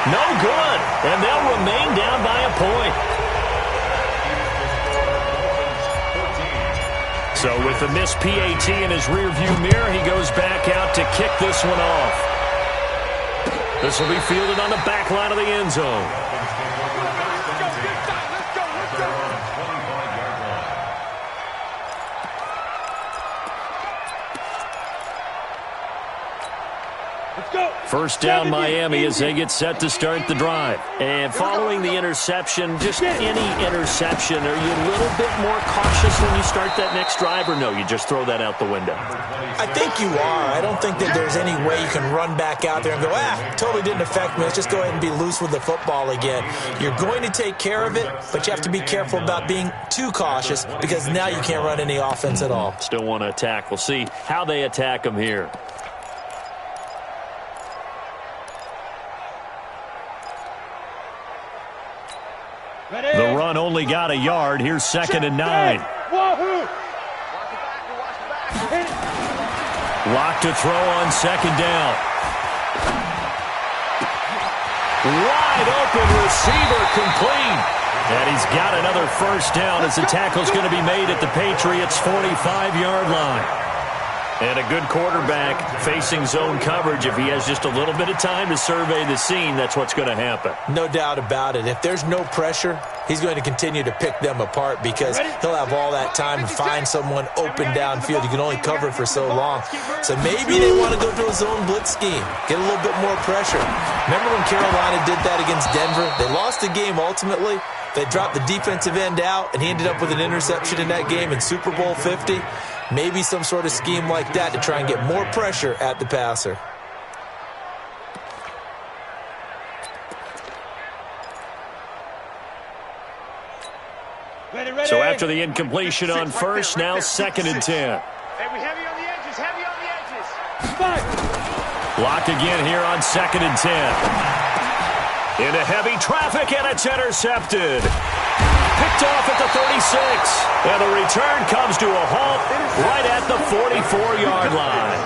No good, and they'll remain down by a point. So with the missed PAT in his rearview mirror, he goes back out to kick this one off. This will be fielded on the back line of the end zone. First down Miami as they get set to start the drive. And following the interception, just any interception, are you a little bit more cautious when you start that next drive, or no, you just throw that out the window? I think you are. I don't think that there's any way you can run back out there and go, totally didn't affect me. Let's just go ahead and be loose with the football again. You're going to take care of it, but you have to be careful about being too cautious because now you can't run any offense at all. Still want to attack. We'll see how they attack them here. The run only got a yard. Here's 2nd and 9. Lock to throw on 2nd down. Wide open receiver complete. And he's got another first down as the tackle's going to be made at the Patriots' 45-yard line. And a good quarterback facing zone coverage. If he has just a little bit of time to survey the scene, that's what's going to happen. No doubt about it. If there's no pressure, he's going to continue to pick them apart because he'll have all that time to find someone open downfield. You can only cover for so long. So maybe they want to go to a zone blitz scheme, get a little bit more pressure. Remember when Carolina did that against Denver? They lost the game ultimately. They dropped the defensive end out, and he ended up with an interception in that game in Super Bowl 50. Maybe some sort of scheme like that to try and get more pressure at the passer. So after the incompletion on first, now 2nd and 10. Hey, we heavy on the edges, heavy on the edges. Blocked again here on 2nd and 10. Into heavy traffic, and it's intercepted. Picked off at the 36. And the return comes to a halt right at the 44-yard line.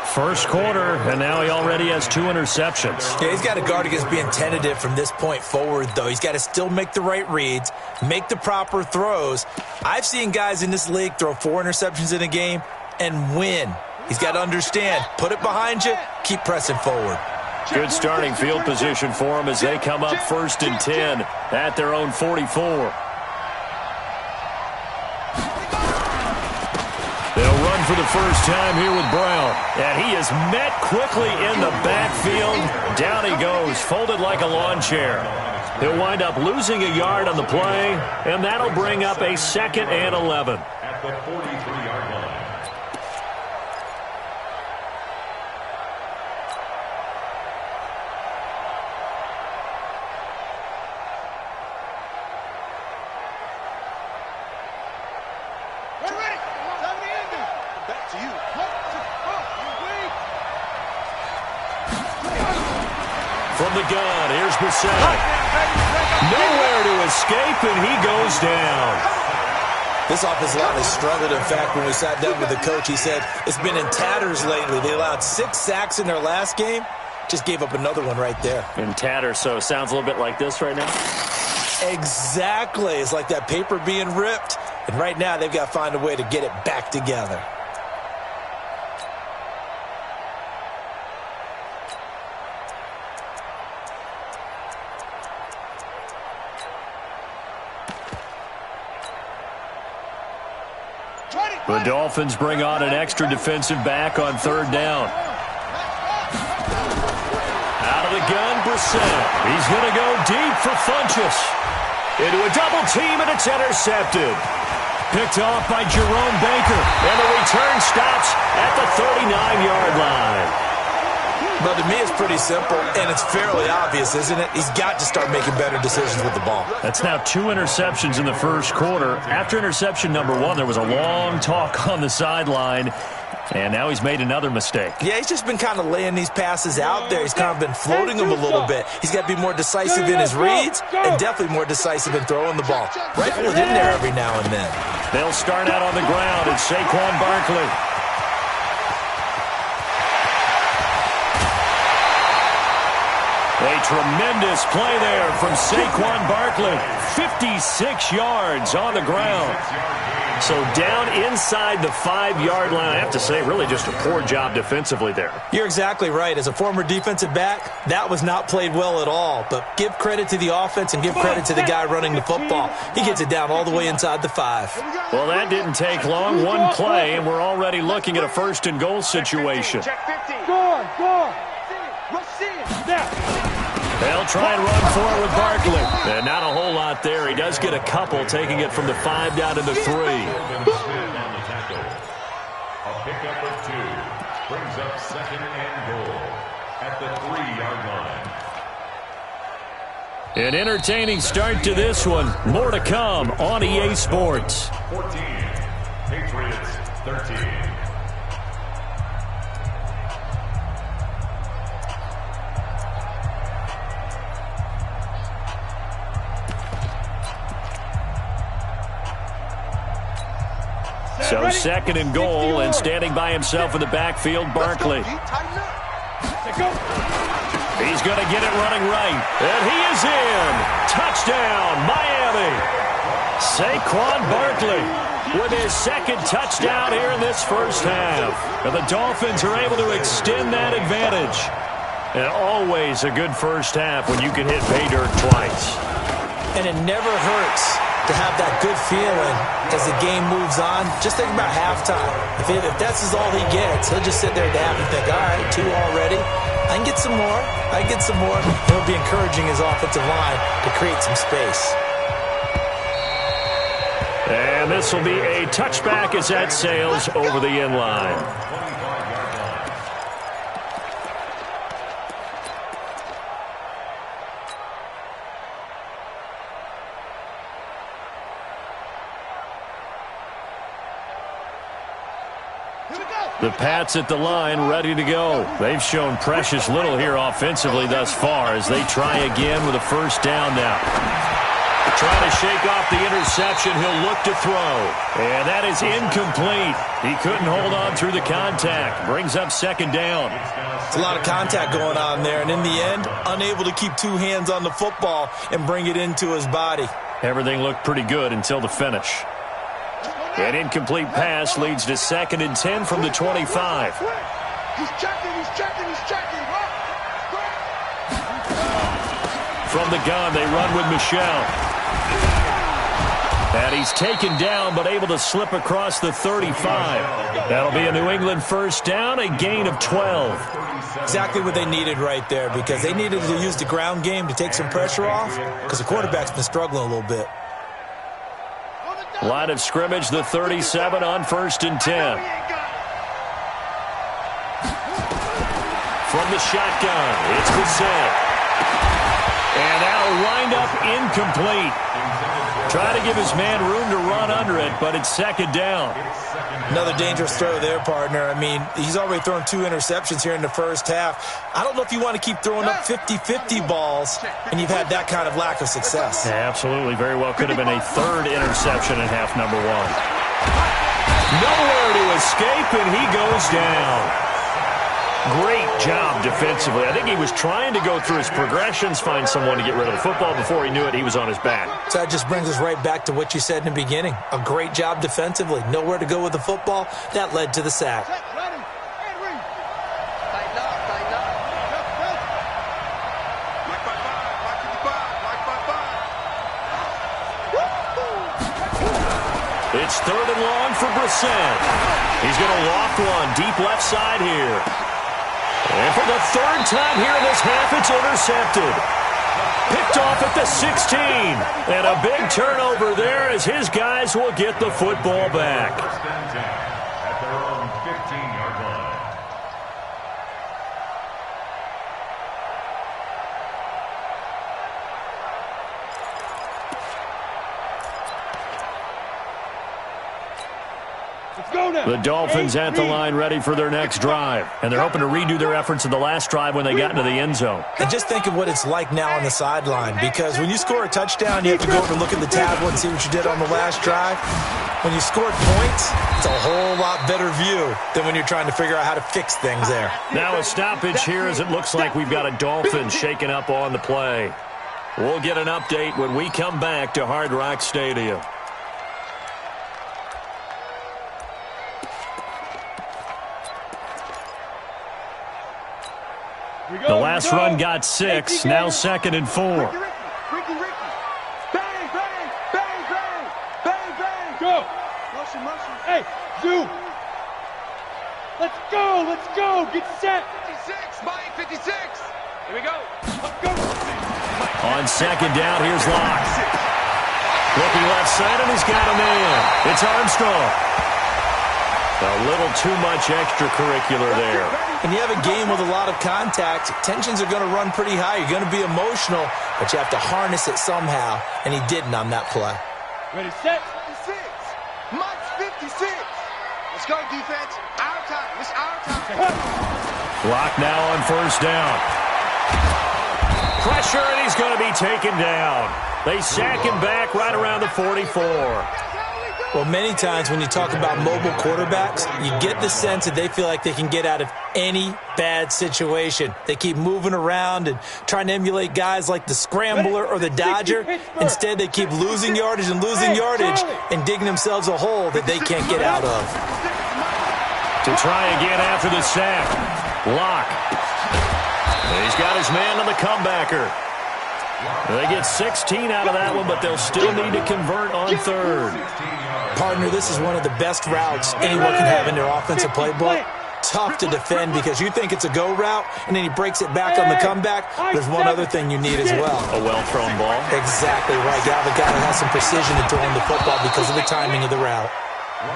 First quarter, and now he already has 2 interceptions. Yeah, he's got to guard against being tentative from this point forward, though. He's got to still make the right reads, make the proper throws. I've seen guys in this league throw 4 interceptions in a game and win. He's got to understand, put it behind you, keep pressing forward. Good starting field position for them as they come up 1st and 10 at their own 44. They'll run for the first time here with Brown. And he is met quickly in the backfield. Down he goes, folded like a lawn chair. He'll wind up losing a yard on the play, and that'll bring up a 2nd and 11. At the 43-yard line. From the gun, here's Brissett. Nowhere to escape, and he goes down. This offensive line has struggled. In fact, when we sat down with the coach, he said it's been in tatters lately. They allowed 6 sacks in their last game. Just gave up another one right there. In tatters, so it sounds a little bit like this right now? Exactly. It's like that paper being ripped. And right now, they've got to find a way to get it back together. The Dolphins bring on an extra defensive back on 3rd down. Out of the gun, Brissett. He's going to go deep for Funchess. Into a double team, and it's intercepted. Picked off by Jerome Baker. And the return stops at the 39-yard line. But to me, it's pretty simple, and it's fairly obvious, isn't it? He's got to start making better decisions with the ball. That's now 2 interceptions in the first quarter. After interception number 1, there was a long talk on the sideline, and now he's made another mistake. Yeah, he's just been kind of laying these passes out there. He's kind of been floating them a little bit. He's got to be more decisive in his reads and definitely more decisive in throwing the ball. Rifle it in there every now and then. They'll start out on the ground. It's Saquon Barkley. They a tremendous play there from Saquon Barkley. 56 yards on the ground. So down inside the 5-yard line. I have to say, really just a poor job defensively there. You're exactly right. As a former defensive back, that was not played well at all. But give credit to the offense and give credit to the guy running the football. He gets it down all the way inside the 5. Well, that didn't take long. One play, and we're already looking at a first-and-goal situation. They'll try and run for it with Barkley. And not a whole lot there. He does get a couple, taking it from the 5 down to the 3. A pickup of 2 brings up second and goal at the 3-yard line. An entertaining start to this one. More to come on EA Sports. 14, Patriots 13. So second and goal, and standing by himself in the backfield, Barkley. He's going to get it running right. And he is in. Touchdown, Miami. Saquon Barkley with his second touchdown here in this first half. And the Dolphins are able to extend that advantage. And always a good first half when you can hit pay dirt twice. And it never hurts to have that good feeling as the game moves on. Just think about halftime. If that's all he gets, he'll just sit there at the half and think, all right, 2 already. I can get some more. I can get some more. He'll be encouraging his offensive line to create some space. And this will be a touchback as that sails over the end line. The Pats at the line, ready to go. They've shown precious little here offensively thus far as they try again with a first down now. Trying to shake off the interception, he'll look to throw. And that is incomplete. He couldn't hold on through the contact. Brings up second down. It's a lot of contact going on there, and in the end, unable to keep 2 hands on the football and bring it into his body. Everything looked pretty good until the finish. An incomplete pass leads to second and 10 from the 25. He's checking. From the gun, they run with Michel. And he's taken down, but able to slip across the 35. That'll be a New England first down, a gain of 12. Exactly what they needed right there, because they needed to use the ground game to take some pressure off, because the quarterback's been struggling a little bit. Line of scrimmage, the 37 on first and 10. From the shotgun, it's Brissett. And that'll wind up incomplete. Try to give his man room to run under it, but it's second down. Another dangerous throw there, partner. I mean, he's already thrown 2 interceptions here in the first half. I don't know if you want to keep throwing up 50-50 balls, and you've had that kind of lack of success. Yeah, absolutely. Very well could have been a 3rd interception in half number 1. Nowhere to escape, and he goes down. Great job defensively. I think he was trying to go through his progressions, find someone to get rid of the football. Before he knew it, he was on his back. So that just brings us right back to what you said in the beginning. A great job defensively. Nowhere to go with the football. That led to the sack. It's 3rd and long for Brissett. He's going to loft one deep left side here. And for the 3rd time here in this half, it's intercepted. Picked off at the 16. And a big turnover there as his guys will get the football back. At their own 15-yard line. The Dolphins at the line ready for their next drive. And they're hoping to redo their efforts in the last drive when they got into the end zone. And just think of what it's like now on the sideline, because when you score a touchdown, you have to go over and look at the tablet and see what you did on the last drive. when you scored points, it's a whole lot better view than when you're trying to figure out how to fix things there. Now a stoppage here as it looks like we've got a Dolphin shaking up on the play. We'll get an update when we come back to Hard Rock Stadium. The last run got 6, now 2nd and 4. Ricky. Bang, bang, bang, bang, bang, bang. Go. Motion. Hey, zoom. Let's go. Get set. 56, Mike, 56. Here we go. Let's go. On 2nd down, here's Locke. Looking left side, and he's got a man. It's Armstrong. A little too much extracurricular there. When you have a game with a lot of contact, tensions are going to run pretty high. You're going to be emotional, but you have to harness it somehow, and he didn't on that play. Ready, set. 56. Mike's 56. Let's go, defense. Our time. It's our time. Locke now on 1st down. Pressure, and he's going to be taken down. They sack him back right around the 44. Well, many times when you talk about mobile quarterbacks, you get the sense that they feel like they can get out of any bad situation. They keep moving around and trying to emulate guys like the Scrambler or the Dodger. Instead, they keep losing yardage and digging themselves a hole that they can't get out of. To try again after the sack. Locke. He's got his man on the comebacker. They get 16 out of that one, but they'll still need to convert on 3rd. Partner, this is one of the best routes anyone can have in their offensive playbook. Tough to defend because you think it's a go route, and then he breaks it back on the comeback. There's one other thing you need as well. A well-thrown ball. Exactly right. You have a guy that has some precision in throwing the football because of the timing of the route.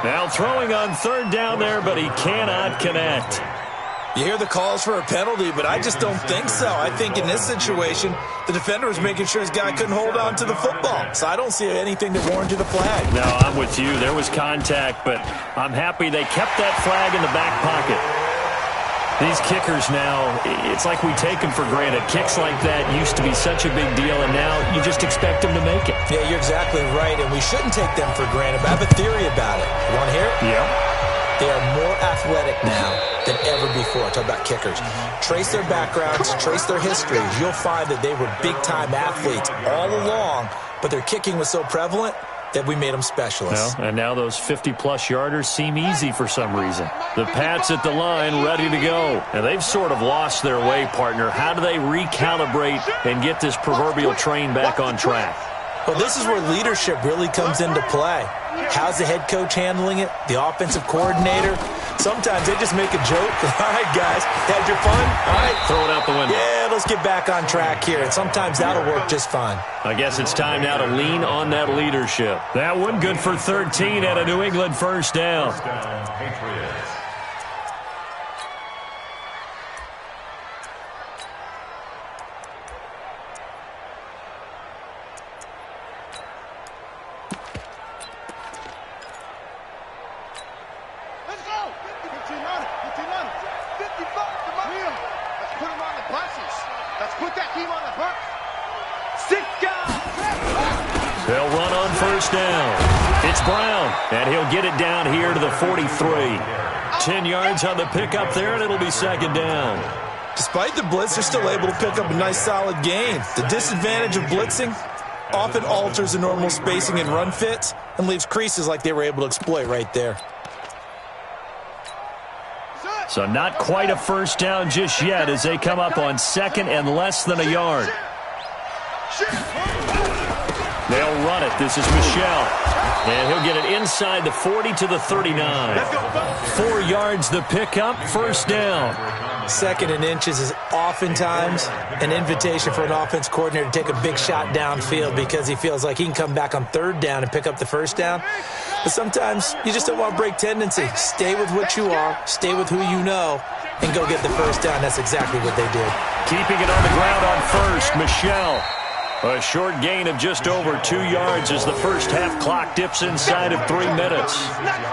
Now throwing on 3rd down there, but he cannot connect. You hear the calls for a penalty, but I just don't think so. I think in this situation, the defender was making sure his guy couldn't hold on to the football. So I don't see anything that warranted a flag. No, I'm with you. There was contact, but I'm happy they kept that flag in the back pocket. These kickers now, it's like we take them for granted. Kicks like that used to be such a big deal, and now you just expect them to make it. Yeah, you're exactly right, and we shouldn't take them for granted. But I have a theory about it. You want to hear it? Yeah. They are more athletic now than ever before. Talk about kickers. Trace their backgrounds, trace their histories. You'll find that they were big-time athletes all along, but their kicking was so prevalent that we made them specialists. Well, and now those 50-plus yarders seem easy for some reason. The Pats at the line ready to go. And they've sort of lost their way, partner. How do they recalibrate and get this proverbial train back on track? Well, this is where leadership really comes into play. How's the head coach handling it? The offensive coordinator? Sometimes they just make a joke. All right, guys, had your fun? All right. Throw it out the window. Yeah, let's get back on track here. And sometimes that'll work just fine. I guess it's time now to lean on that leadership. That one good for 13 at a New England 1st down. Patriots. They'll run on 1st down. It's Brown, and he'll get it down here to the 43. 10 yards on the pickup there, and it'll be 2nd down. Despite the blitz, they're still able to pick up a nice, solid gain. The disadvantage of blitzing often alters the normal spacing and run fits and leaves creases like they were able to exploit right there. So not quite a 1st down just yet as they come up on 2nd and less than a yard. They'll run it. This is Michelle. And he'll get it inside the 40 to the 39. 4 yards the pickup, 1st down. 2nd and inches is oftentimes an invitation for an offense coordinator to take a big shot downfield because he feels like he can come back on 3rd down and pick up the 1st down. But sometimes you just don't want to break tendency. Stay with what you are, stay with who you know, and go get the 1st down. That's exactly what they did. Keeping it on the ground on 1st, Michelle. A short gain of just over 2 yards as the first half clock dips inside of 3 minutes.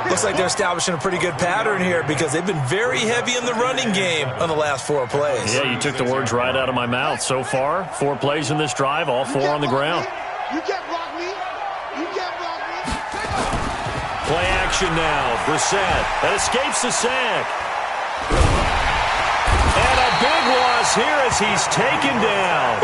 Looks like they're establishing a pretty good pattern here because they've been very heavy in the running game on the last 4 plays. Yeah, you took the words right out of my mouth. So far, 4 plays in this drive, all 4 on the ground. You can't block me. You can't block me. motion now. Brissett that escapes the sack. And a big loss here as he's taken down.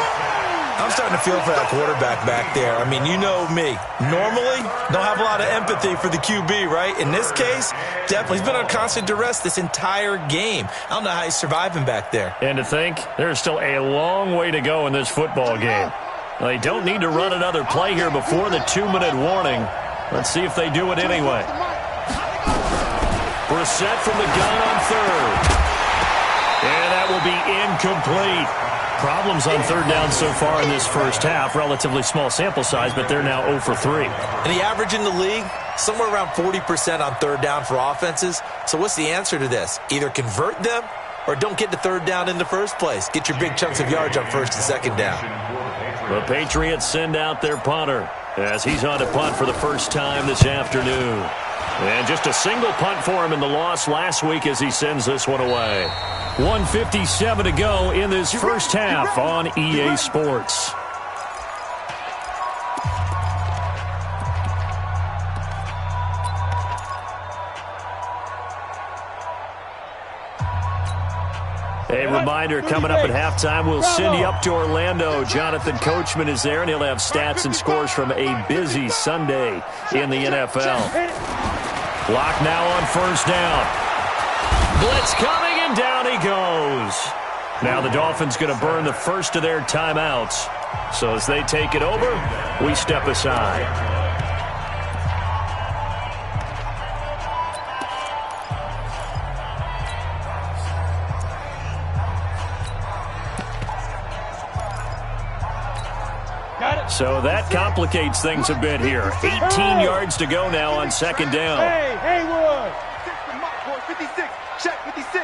I'm starting to feel for that quarterback back there. I mean, you know me. Normally, don't have a lot of empathy for the QB, right? In this case, definitely. He's been on constant duress this entire game. I don't know how he's surviving back there. And to think, there's still a long way to go in this football game. They don't need to run another play here before the 2-minute warning. Let's see if they do it anyway. Brissett from the gun on third. And that will be incomplete. Problems on third down so far in this first half. Relatively small sample size, but they're now 0 for 3. And the average in the league, somewhere around 40% on third down for offenses. So what's the answer to this? Either convert them or don't get the third down in the first place. Get your big chunks of yards on first and second down. The Patriots send out their punter as he's on to punt for the first time this afternoon. And just a single punt for him in the loss last week as he sends this one away. 1:57 to go in this first half on EA Sports. A reminder, coming up at halftime, we'll send you up to Orlando. Jonathan Coachman is there, and he'll have stats and scores from a busy Sunday in the NFL. Clock now on first down. Blitz coming, and down he goes. Now the Dolphins going to burn the first of their timeouts. So as they take it over, we step aside. So that complicates things a bit here. 18 yards to go now on second down. Hey, Haywood! 56, check 56.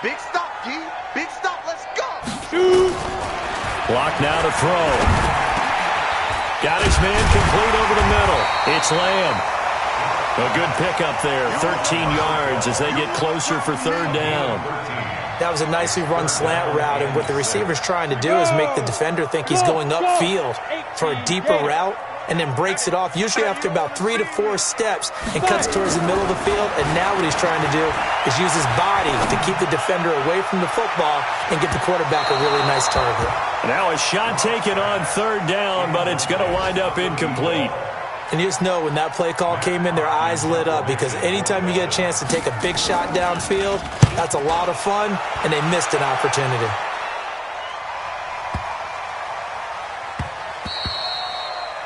Big stop, G. Big stop, let's go! Shoot! Clock now to throw. Got his man complete over the middle. It's Lamb. A good pickup there, 13 yards as they get closer for third down. That was a nicely run slant route, and what the receiver's trying to do is make the defender think he's going upfield for a deeper route, and then breaks it off, usually after about 3 to 4 steps, and cuts towards the middle of the field. And now what he's trying to do is use his body to keep the defender away from the football and get the quarterback a really nice target. Now a shot taken on third down, but it's going to wind up incomplete. And you just know when that play call came in, their eyes lit up, because anytime you get a chance to take a big shot downfield, that's a lot of fun, and they missed an opportunity.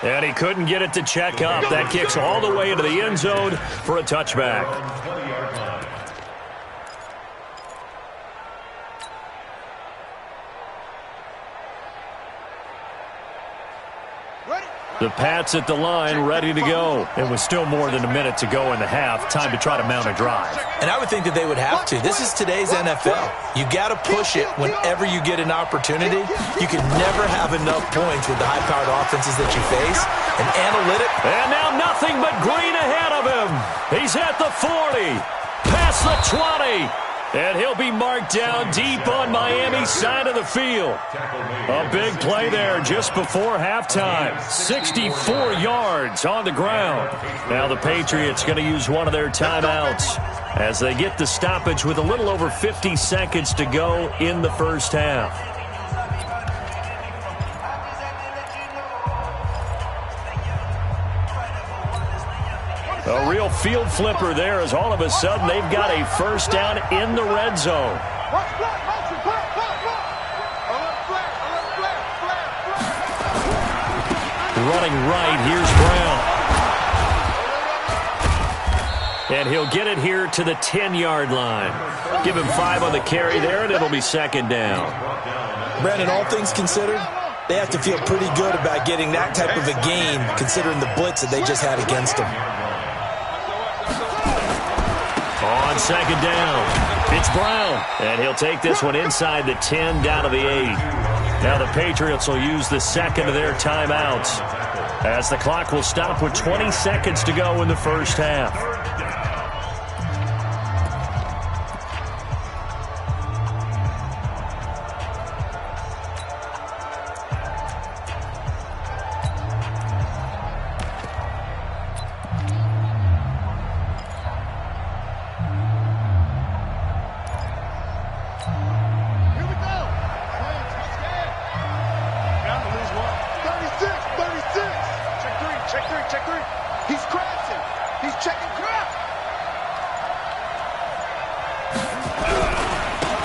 And he couldn't get it to check up. That kicks all the way into the end zone for a touchback. The Pats at the line, ready to go. And with still more than a minute to go in the half, time to try to mount a drive. And I would think that they would have to. This is today's NFL. You got to push it whenever you get an opportunity. You can never have enough points with the high-powered offenses that you face. And analytic. And now nothing but green ahead of him. He's at the 40, past the 20. And he'll be marked down deep on Miami's side of the field. A big play there just before halftime. 64 yards on the ground. Now the Patriots going to use one of their timeouts as they get the stoppage with a little over 50 seconds to go in the first half. A real field flipper there as all of a sudden they've got a first down in the red zone. Running right, here's Brown. And he'll get it here to the 10-yard line. Give him 5 on the carry there, and it'll be second down. Brandon, all things considered, they have to feel pretty good about getting that type of a gain considering the blitz that they just had against them. On second down, it's Brown, and he'll take this one inside the 10 down to the 8. Now the Patriots will use the second of their timeouts as the clock will stop with 20 seconds to go in the first half.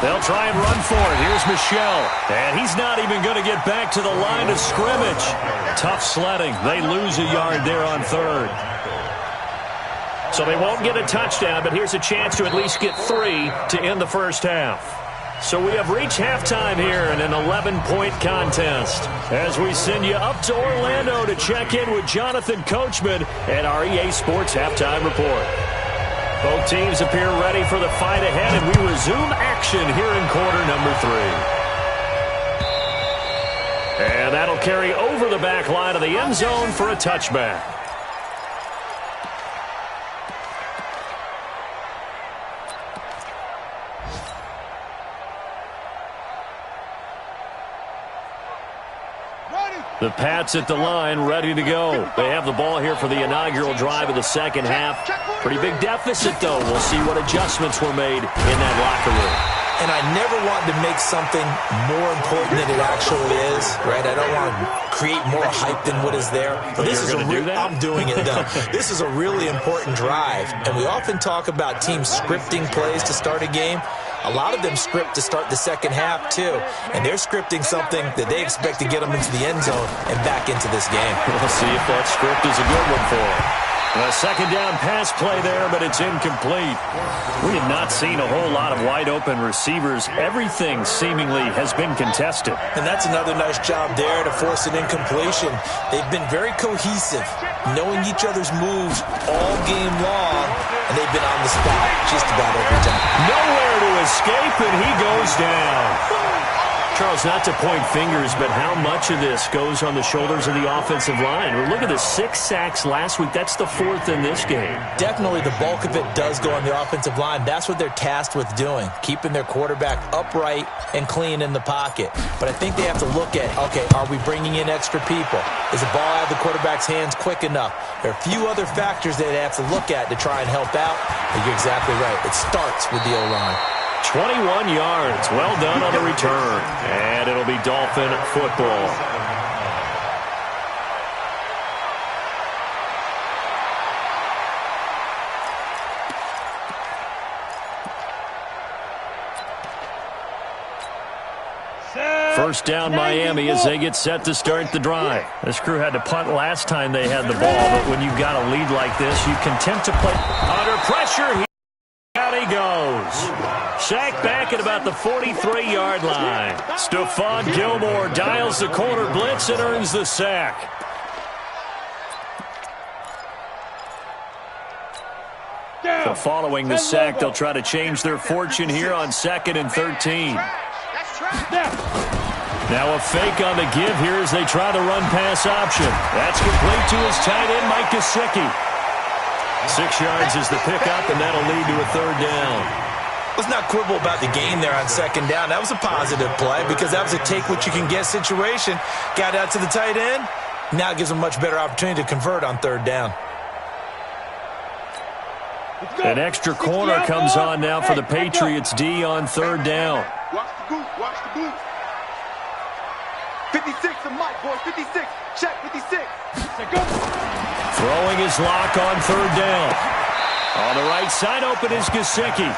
They'll try and run for it. Here's Michelle. And he's not even going to get back to the line of scrimmage. Tough sledding. They lose a yard there on third. So they won't get a touchdown, but here's a chance to at least get 3 to end the first half. So we have reached halftime here in an 11-point contest as we send you up to Orlando to check in with Jonathan Coachman at our EA Sports Halftime Report. Both teams appear ready for the fight ahead, and we resume action here in quarter number 3. And that'll carry over the back line of the end zone for a touchback. The Pats at the line, ready to go. They have the ball here for the inaugural drive of the second half. Pretty big deficit, though. We'll see what adjustments were made in that locker room. And I never want to make something more important than it actually is, right? I don't want to create more hype than what is there. But this is I'm doing it, though. This is a really important drive. And we often talk about teams scripting plays to start a game. A lot of them script to start the second half, too. And they're scripting something that they expect to get them into the end zone and back into this game. We'll see if that script is a good one for them. A second down pass play there, but it's incomplete. We have not seen a whole lot of wide-open receivers. Everything seemingly has been contested. And that's another nice job there to force an incompletion. They've been very cohesive, knowing each other's moves all game long, and they've been on the spot just about every time. Nowhere to escape, and he goes down. Charles, not to point fingers, but how much of this goes on the shoulders of the offensive line? Well, look at the 6 sacks last week. That's the 4th in this game. Definitely the bulk of it does go on the offensive line. That's what they're tasked with doing, keeping their quarterback upright and clean in the pocket. But I think they have to look at, okay, are we bringing in extra people? Is the ball out of the quarterback's hands quick enough? There are a few other factors they have to look at to try and help out. But you're exactly right. It starts with the O-line. 21 yards. Well done on the return. And it'll be Dolphin football. First down Miami as they get set to start the drive. This crew had to punt last time they had the ball, but when you've got a lead like this, you can tend to play under pressure. Out he goes. Sacked back at about the 43-yard line. Stephon Gilmore dials the corner blitz and earns the sack. So following the sack, they'll try to change their fortune here on 2nd and 13. Now a fake on the give here as they try the run-pass option. That's complete to his tight end, Mike Gesicki. 6 yards is the pickup, and that'll lead to a 3rd down. Let's not quibble about the gain there on 2nd down. That was a positive play because that was a take-what-you-can-get situation. Got out to the tight end. Now it gives them a much better opportunity to convert on 3rd down. An extra corner comes on now for the Patriots D on 3rd down. Watch the boot, watch the boot. 56 to Mike, boys, 56. Check, 56. Throwing his lock on 3rd down. On the right side open is Gesicki.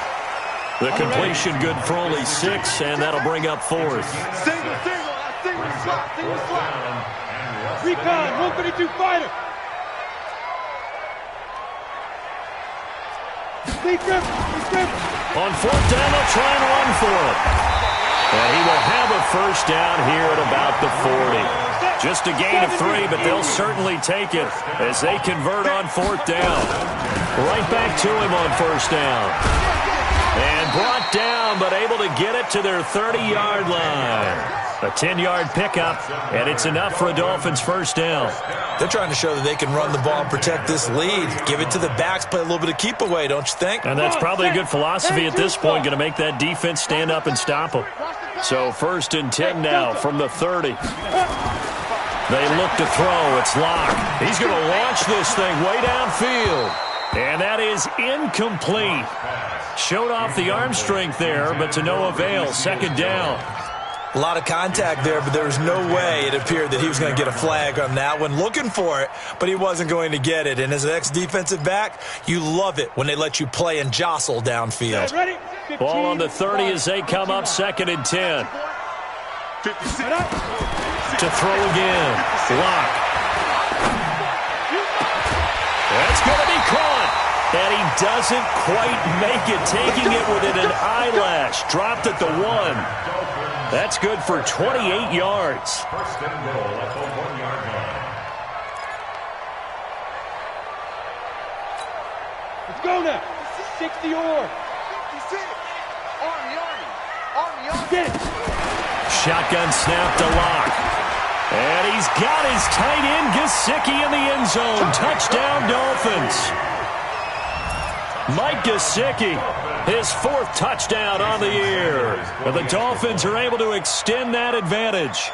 The completion good for only 6, and that'll bring up 4th. Single slot. Recon, 152 fighter. On 4th down, they'll try and run for it. And he will have a first down here at about the 40. Just a gain of 3, but they'll certainly take it as they convert on 4th down. Right back to him on 1st down. And brought down, but able to get it to their 30-yard line. A 10-yard pickup, and it's enough for a Dolphins first down. They're trying to show that they can run the ball and protect this lead. Give it to the backs, play a little bit of keep away, don't you think? And that's probably a good philosophy at this point, going to make that defense stand up and stop them. So 1st and 10 now from the 30. They look to throw. It's Locke. He's going to launch this thing way downfield. And that is incomplete. Showed off the arm strength there, but to no avail. 2nd down. A lot of contact there, but there was no way it appeared that he was going to get a flag on that one. Looking for it, but he wasn't going to get it. And as an ex-defensive back, you love it when they let you play and jostle downfield. Ready? 15, Ball on the 30 as they come up 2nd and 10. 56. To throw again. Lock. That's going to be caught. And he doesn't quite make it, taking it within an eyelash. Dropped at the 1. That's good for 28 yards. First and goal at the 1-yard line. Let's go now. 60 or. 56. Army. Get it. Shotgun snap to Lock. And he's got his tight end Gesicki in the end zone. Touchdown, Dolphins. Mike Gesicki, his 4th touchdown on the year. And the Dolphins are able to extend that advantage.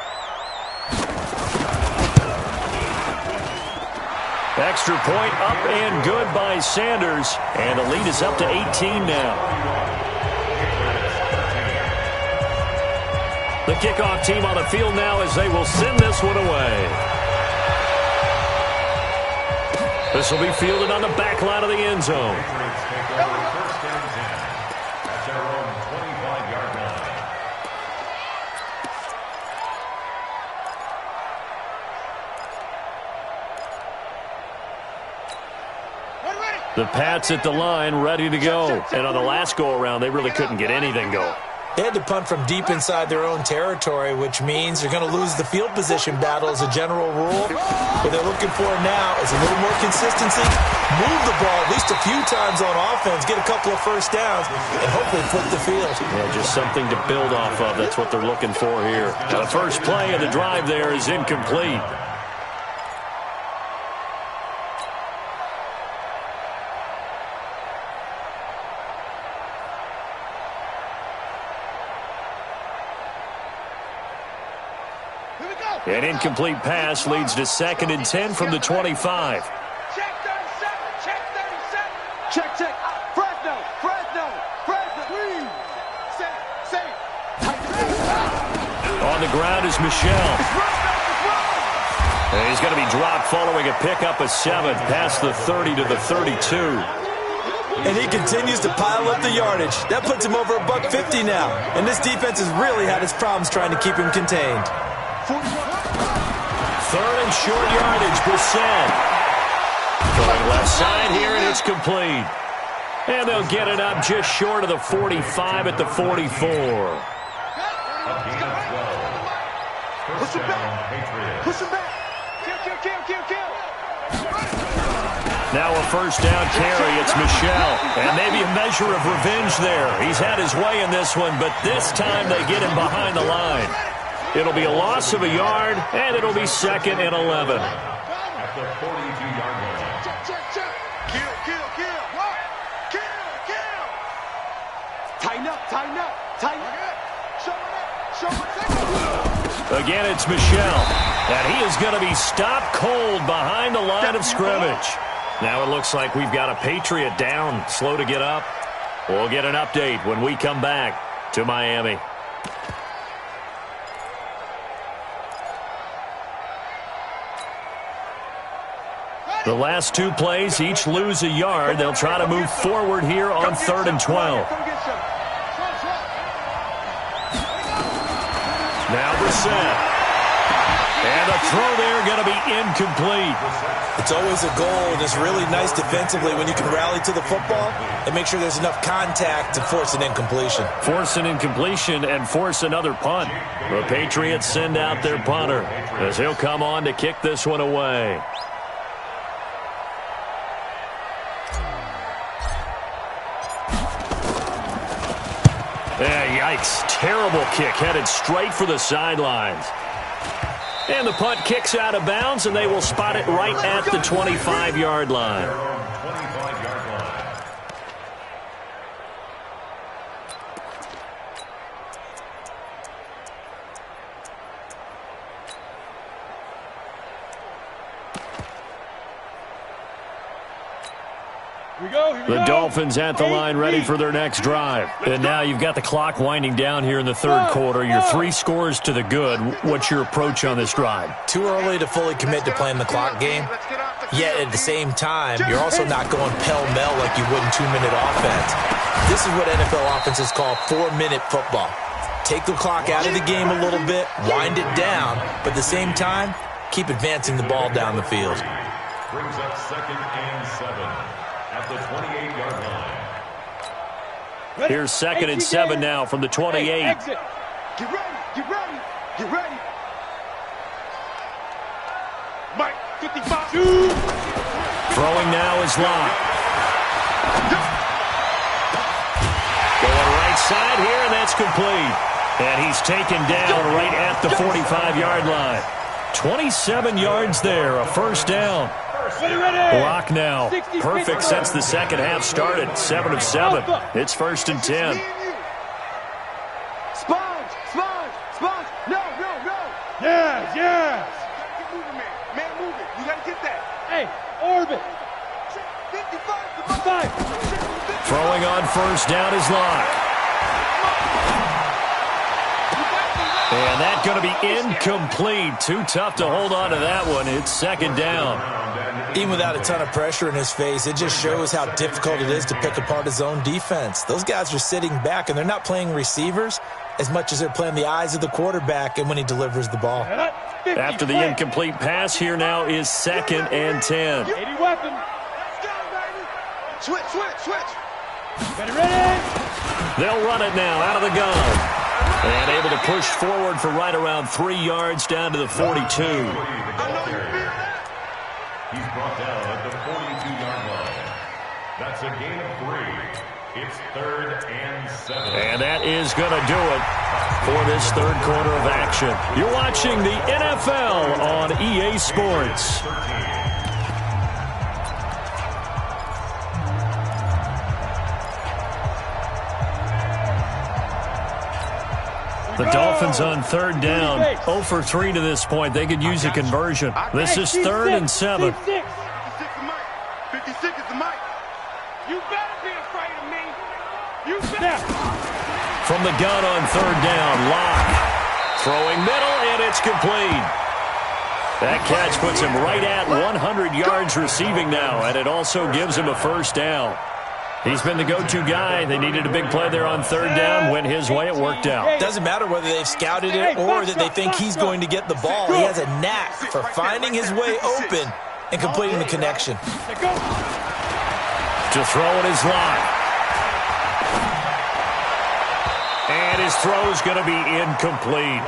Extra point up and good by Sanders. And the lead is up to 18 now. The kickoff team on the field now as they will send this one away. This will be fielded on the back line of the end zone. First and 10 at their own 25-yard line. The Pats at the line, ready to go. And on the last go-around, they really couldn't get anything going. They had to punt from deep inside their own territory, which means they're going to lose the field position battle as a general rule. What they're looking for now is a little more consistency, move the ball at least a few times on offense, get a couple of first downs, and hopefully flip the field. Yeah, just something to build off of. That's what they're looking for here. Now, the first play of the drive there is incomplete. An incomplete pass leads to 2nd and 10 from the 25. Check 37. Check 37. Check. Fresno. Please. Say. On the ground is Michelle. And he's going to be dropped following a pickup of 7 past the 30 to the 32. And he continues to pile up the yardage. That puts him over $150 now. And this defense has really had its problems trying to keep him contained. 3rd and short yardage, Brissett. Going left side here, and it's complete. And they'll get it up just short of the 45 at the 44. Push him back. Kill. Now a first down carry. It's Michelle. And maybe a measure of revenge there. He's had his way in this one, but this time they get him behind the line. It'll be a loss of a yard, and it'll be 2nd and 11. At the 42-yard line. Check. Kill. Tighten up. Show it. Again, it's Michelle. And he is going to be stopped cold behind the line of scrimmage. Now it looks like we've got a Patriot down, slow to get up. We'll get an update when we come back to Miami. The last 2 plays each lose a yard. They'll try to move forward here on 3rd and 12. Now Brissett. And the throw there going to be incomplete. It's always a goal, and it's really nice defensively when you can rally to the football and make sure there's enough contact to force an incompletion. Force an incompletion and force another punt. The Patriots send out their punter as he'll come on to kick this one away. Yikes. Terrible kick headed straight for the sidelines. And the punt kicks out of bounds, and they will spot it right at the 25-yard line. The Dolphins at the line ready for their next drive. And now you've got the clock winding down here in the third quarter. You're 3 scores to the good. What's your approach on this drive? Too early to fully commit to playing the clock game. Yet at the same time, you're also not going pell-mell like you would in 2-minute offense. This is what NFL offenses call 4-minute football. Take the clock out of the game a little bit, wind it down, but at the same time, keep advancing the ball down the field. Brings up 2nd and 7 at the 28-yard line. Here's 2nd and 7 now from the 28. Get ready, get ready, get ready. Mike, 55. Throwing now is Locke. Going right side here, and that's complete. And he's taken down right at the 45-yard line. 27 yards there, a first down. Block now. Perfect since the second half started. 7 of 7. It's 1st and 10. Sponge. No. Yes. Keep moving, man. Move it. You gotta get that. Hey, orbit. 55. Throwing on first down is Locke. And that's going to be incomplete. Too tough to hold on to that one. It's 2nd down. Even without a ton of pressure in his face, it just shows how difficult it is to pick apart his own defense. Those guys are sitting back, and they're not playing receivers as much as they're playing the eyes of the quarterback and when he delivers the ball. After the incomplete pass, here now is 2nd and 10. 80 weapon. Let's go, baby. Switch. Ready. They'll run it now out of the gun. And able to push forward for right around 3 yards down to the 42. He's brought down at the 42-yard line. That's a gain of 3. It's 3rd and 7. And that is going to do it for this third quarter of action. You're watching the NFL on EA Sports. The Dolphins on 3rd down, 0 for 3 to this point. They could use a conversion. This is 3rd and 7. 56 is the mic. You better be afraid of me. You better. From the gun on 3rd down, Locke. Throwing middle, and it's complete. That catch puts him right at 100 yards receiving now, and it also gives him a first down. He's been the go-to guy. They needed a big play there on 3rd down. Went his way. It worked out. Doesn't matter whether they've scouted it or that they think he's going to get the ball. He has a knack for finding his way open and completing the connection. To throw it is Locke. And his throw is going to be incomplete.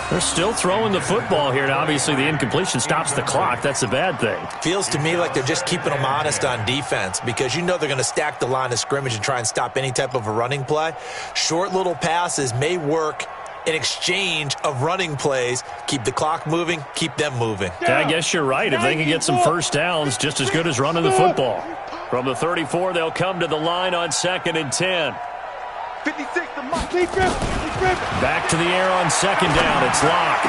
They're still throwing the football here, and obviously the incompletion stops the clock. That's a bad thing. Feels to me like they're just keeping them honest on defense because you know they're going to stack the line of scrimmage and try and stop any type of a running play. Short little passes may work in exchange of running plays. Keep the clock moving, keep them moving. Yeah, I guess you're right. If they can get some first downs, just as good as running the football. From the 34, they'll come to the line on 2nd and 10. 56 the mic. Back to the air on 2nd down. It's Locke.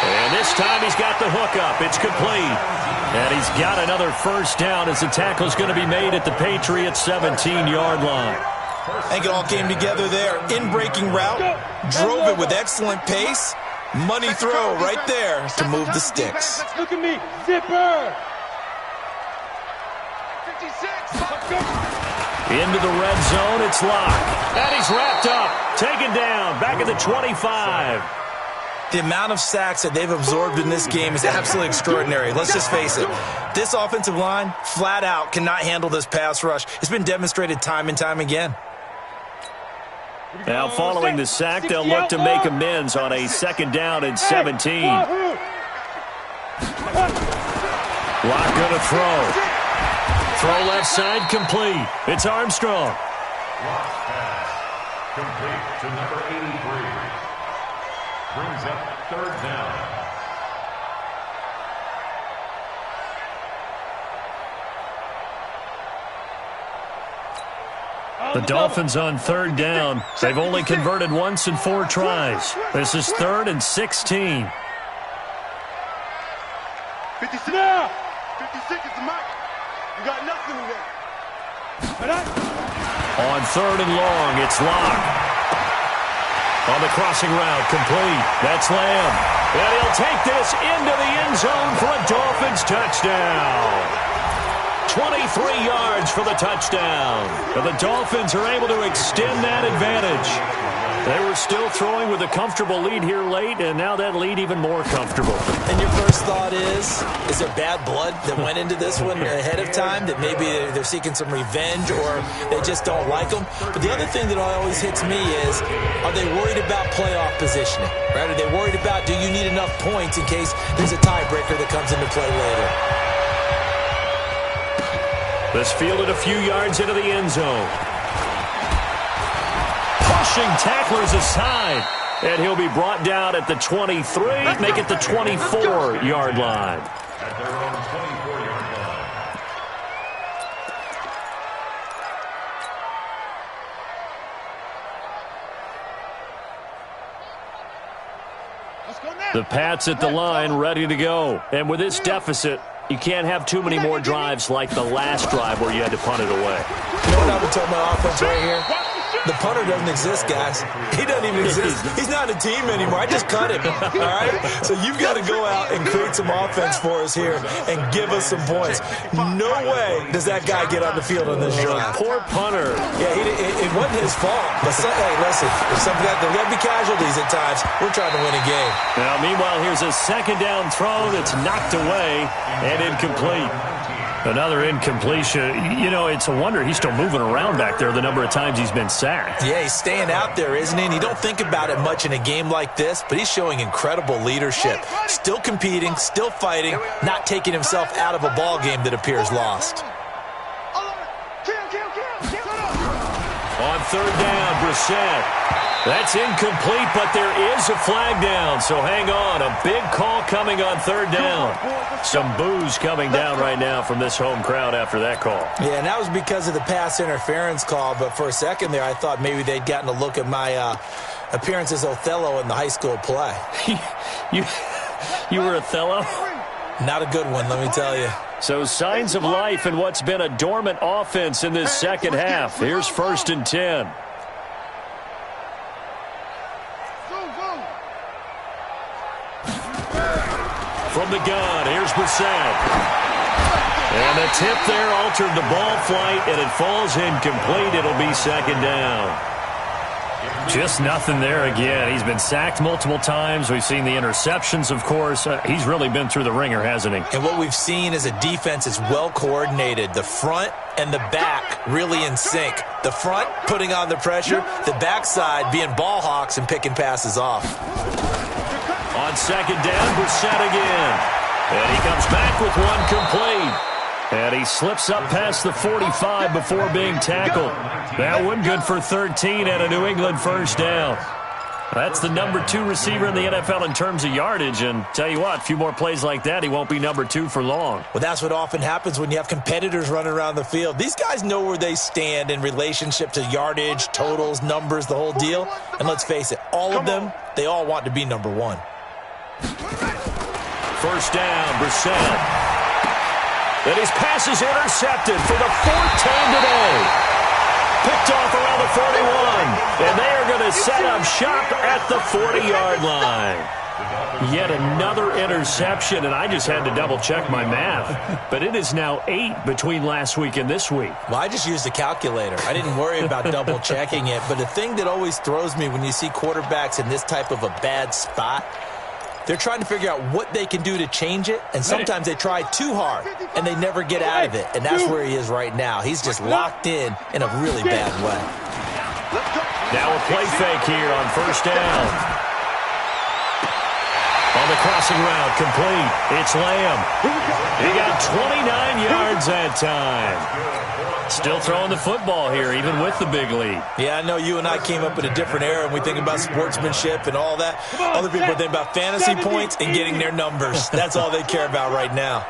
And this time he's got the hookup. It's complete. And he's got another first down as the tackle's going to be made at the Patriots' 17-yard line. I think it all came together there. In-breaking route, drove it with excellent pace. Money throw right there to move the sticks. Look at me. Zipper. 56. Into the red zone, it's Locke. And he's wrapped up, taken down, back at the 25. The amount of sacks that they've absorbed in this game is absolutely extraordinary. Let's just face it. This offensive line, flat out, cannot handle this pass rush. It's been demonstrated time and time again. Now following the sack, they'll look to make amends on a 2nd down and 17. Locke going to throw. Throw left side, complete. It's Armstrong. Locke's pass, complete to number 83. Brings up 3rd down. The Dolphins on 3rd down. They've only converted once in 4 tries. This is 3rd and 16. 56 is the mic. You got nothing in there. On 3rd and long, it's Locke. On the crossing route, complete. That's Lamb. And he'll take this into the end zone for a Dolphins touchdown. 23 yards for the touchdown. And the Dolphins are able to extend that advantage. They were still throwing with a comfortable lead here late, and now that lead even more comfortable. And your first thought is there bad blood that went into this one ahead of time, that maybe they're seeking some revenge or they just don't like them? But the other thing that always hits me is, are they worried about playoff positioning? Right? Are they worried about, do you need enough points in case there's a tiebreaker that comes into play later? This fielded a few yards into the end zone. Pushing tacklers aside. And he'll be brought down at the 23, make it the 24-yard line. At their own 24-yard line. The Pats at the line, ready to go. And with this deficit, you can't have too many more drives like the last drive where you had to punt it away. You know what I would tell my offense right here? The punter doesn't exist, guys. He doesn't even exist. He's not a team anymore. I just cut him, all right? So you've got to go out and create some offense for us here and give us some points. No way does that guy get on the field on this drive. Poor punter. Yeah, it wasn't his fault. But, hey, listen, if something there got to be casualties at times. We're trying to win a game. Now, meanwhile, here's a second down throw that's knocked away and incomplete. Another incompletion. You know, it's a wonder he's still moving around back there the number of times he's been sacked. Yeah, he's staying out there, isn't he? And you don't think about it much in a game like this, but he's showing incredible leadership. Still competing, still fighting, not taking himself out of a ball game that appears lost. On 3rd down, Brissett. That's incomplete, but there is a flag down, so hang on. A big call coming on 3rd down. Some boos coming down right now from this home crowd after that call. Yeah, and that was because of the pass interference call, but for a second there I thought maybe they'd gotten a look at my appearance as Othello in the high school play. You were Othello? Not a good one, let me tell you. So signs of life in what's been a dormant offense in this second half. Here's 1st and 10. From the gun, here's Brissett. And the tip there altered the ball flight, and it falls incomplete. It'll be 2nd down. Just nothing there again. He's been sacked multiple times. We've seen the interceptions, of course. He's really been through the ringer, hasn't he? And what we've seen is a defense that's well coordinated. The front and the back really in sync. The front putting on the pressure, the backside being ball hawks and picking passes off. On 2nd down, Brissett again. And he comes back with one complete. And he slips up past the 45 before being tackled. That one good for 13 and a New England 1st down. That's the number 2 receiver in the NFL in terms of yardage. And tell you what, a few more plays like that, he won't be number 2 for long. Well, that's what often happens when you have competitors running around the field. These guys know where they stand in relationship to yardage, totals, numbers, the whole deal. And let's face it, all of them, they all want to be number 1. 1st down, Brissett. And his pass is intercepted for the 4th time today. Picked off around the 41. And they are going to set up shop at the 40-yard line. Yet another interception, and I just had to double-check my math. But it is now 8 between last week and this week. Well, I just used a calculator. I didn't worry about double-checking it. But the thing that always throws me when you see quarterbacks in this type of a bad spot, they're trying to figure out what they can do to change it, and sometimes they try too hard, and they never get out of it, and that's where he is right now. He's just locked in a really bad way. Now a play fake here on 1st down. On the crossing route, complete. It's Lamb. He got 29 yards that time. Still throwing the football here, even with the big lead. Yeah, I know you and I came up in a different era, and we think about sportsmanship and all that. Other people think about fantasy points and getting their numbers. That's all they care about right now.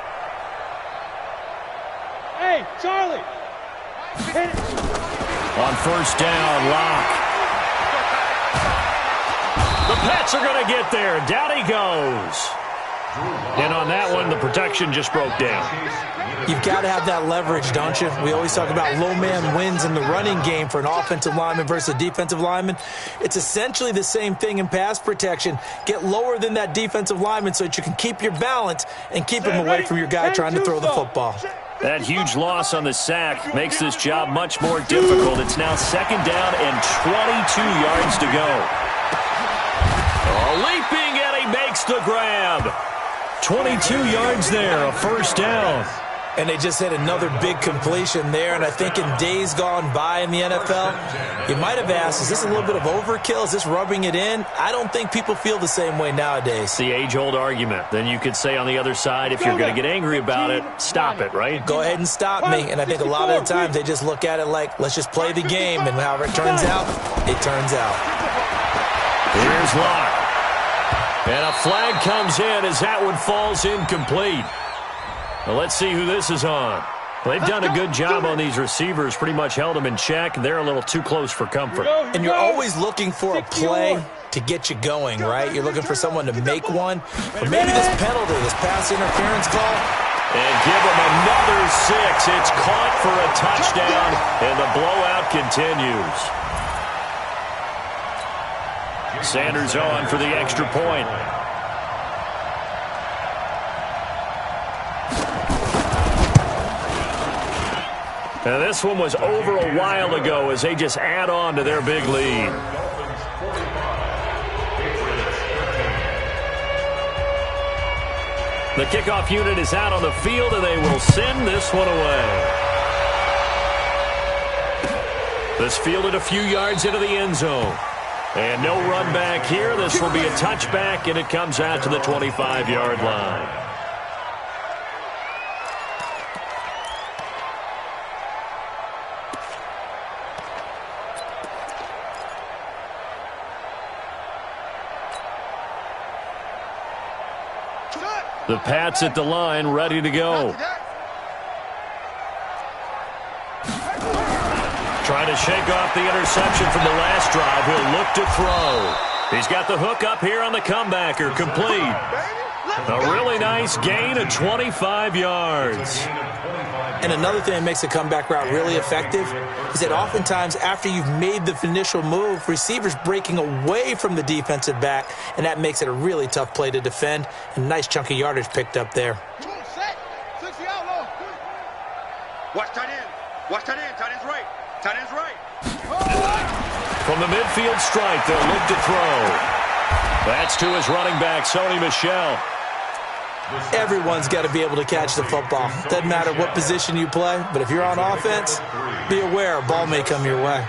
Hey, Charlie. On 1st down, Locke. The Pats are going to get there. Down he goes. And on that one, the protection just broke down. You've got to have that leverage, don't you? We always talk about low man wins in the running game for an offensive lineman versus a defensive lineman. It's essentially the same thing in pass protection. Get lower than that defensive lineman so that you can keep your balance and keep him away from your guy trying to throw the football. That huge loss on the sack makes this job much more difficult. It's now 2nd down and 22 yards to go. Oh, leaping, and he makes the grab. 22 yards there, a 1st down. And they just had another big completion there. And I think in days gone by in the NFL, you might have asked, is this a little bit of overkill? Is this rubbing it in? I don't think people feel the same way nowadays. The age-old argument. Then you could say on the other side, if you're going to get angry about it, stop it, right? Go ahead and stop me. And I think a lot of the times they just look at it like, let's just play the game. And however it turns out, it turns out. Here's Locke. And a flag comes in as that one falls incomplete. Well, let's see who this is on. They've done a good job on these receivers, pretty much held them in check. They're a little too close for comfort. And you're always looking for a play to get you going, right? You're looking for someone to make one. Or maybe this penalty, this pass interference call. And give them another 6. It's caught for a touchdown, and the blowout continues. Sanders on for the extra point. Now this one was over a while ago as they just add on to their big lead. The kickoff unit is out on the field, and they will send this one away. This fielded a few yards into the end zone. And no run back here. This will be a touchback, and it comes out to the 25-yard line. The Pats at the line, ready to go. Trying to shake off the interception from the last drive. He'll look to throw. He's got the hook up here on the comebacker. Complete. A really nice gain of 25 yards. And another thing that makes a comeback route really effective is that oftentimes after you've made the initial move, receivers breaking away from the defensive back, and that makes it a really tough play to defend. And nice chunk of yardage picked up there. Watch tight end. Watch tight end. Tight end's right. Tight end's right. From the midfield stripe, they'll look to throw. That's to his running back, Sony Michel. Everyone's got to be able to catch the football. Doesn't matter what position you play, but if you're on offense, be aware a ball may come your way.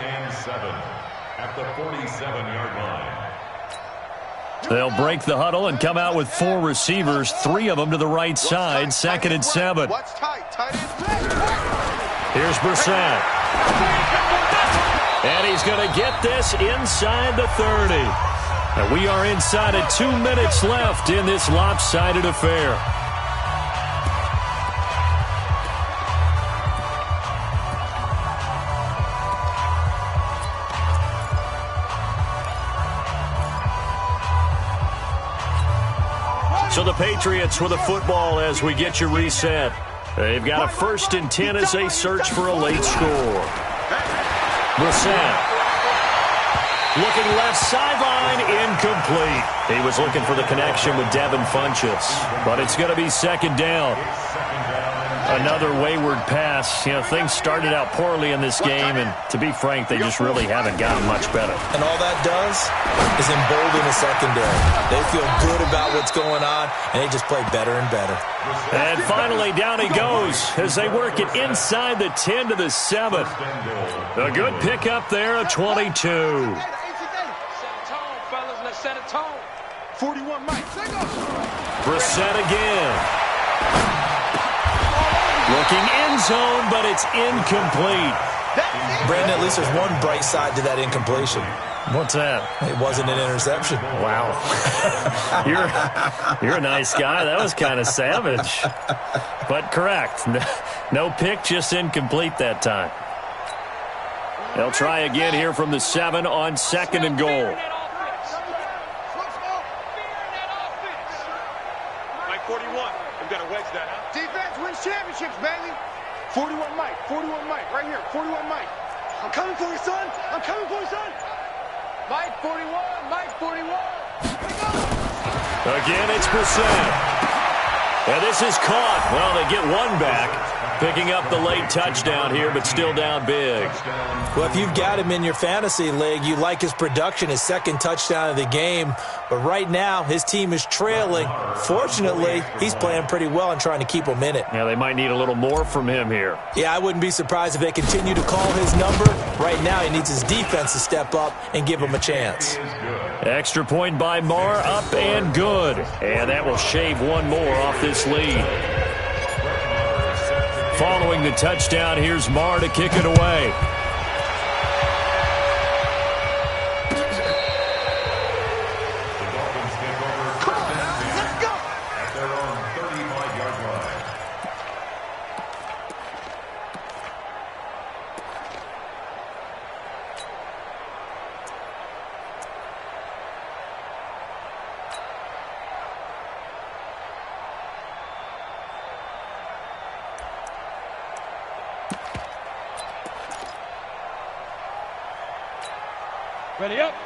At the 47-yard line. They'll break the huddle and come out with 4 receivers, 3 of them to the right side, 2nd and 7. Here's Brissett. And he's going to get this inside the 30. And we are inside of 2 minutes left in this lopsided affair. So the Patriots with the football as we get you reset. They've got a 1st and 10 as they search for a late score. Brissett. Looking left sideline, incomplete. He was looking for the connection with Devin Funchess, but it's going to be 2nd down. Another wayward pass. You know, things started out poorly in this game, and to be frank, they just really haven't gotten much better. And all that does is embolden the secondary. They feel good about what's going on, and they just play better and better. And finally, down he goes as they work it inside the 10 to the 7. A good pickup there, a 22. Set a tone, fellas. Let's set a tone. 41 Mike. Brissett again. Looking end zone, but it's incomplete. Brandon, at least there's one bright side to that incompletion. What's that? It wasn't an interception. Wow. You're a nice guy. That was kind of savage. But correct. No pick, just incomplete that time. They'll try again here from the 7 on 2nd and goal. 41. We've got to wedge that, huh? Defense wins championships, baby. 41 Mike, right here, 41 Mike. I'm coming for you, son. I'm coming for you, son. Mike 41, Mike 41. Again, it's Brissett. And this is caught. Well, they get one back, picking up the late touchdown here, but still down big. Well, if you've got him in your fantasy league, you like his production, his second touchdown of the game. But right now, his team is trailing. Fortunately, he's playing pretty well and trying to keep them in it. Yeah, they might need a little more from him here. Yeah, I wouldn't be surprised if they continue to call his number. Right now, he needs his defense to step up and give him a chance. Extra point by Marr, up and good. And that will shave one more off this lead. Following the touchdown, here's Marr to kick it away.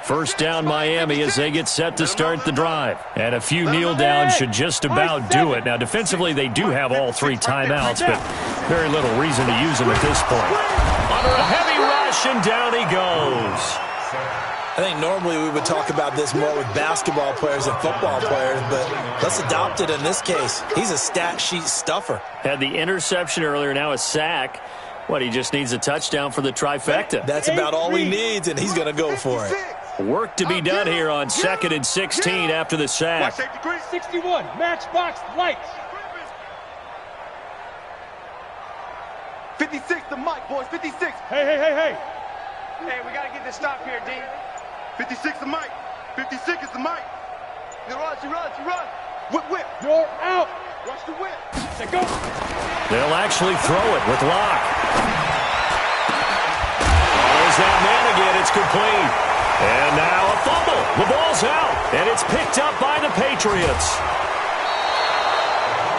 First down Miami as they get set to start the drive. And a few kneel downs should just about do it. Now, defensively, they do have all three timeouts, but very little reason to use them at this point. Under a heavy rush, and down he goes. I think normally we would talk about this more with basketball players and football players, but let's adopt it in this case. He's a stat sheet stuffer. Had the interception earlier, now a sack. What, he just needs a touchdown for the trifecta. That's about all he needs, and he's going to go for it. Work to be done here on 2nd and 16 after the sack. 61, matchbox lights. 56 to Mike, boys, 56. Hey. Hey, we got to get this stop here, D. 56 to Mike. 56 is the Mike. He runs. Whip. You're out. Rush the whip. Say go. They'll actually throw it with Locke. There's that man again. It's complete. And now a fumble. The ball's out. And it's picked up by the Patriots.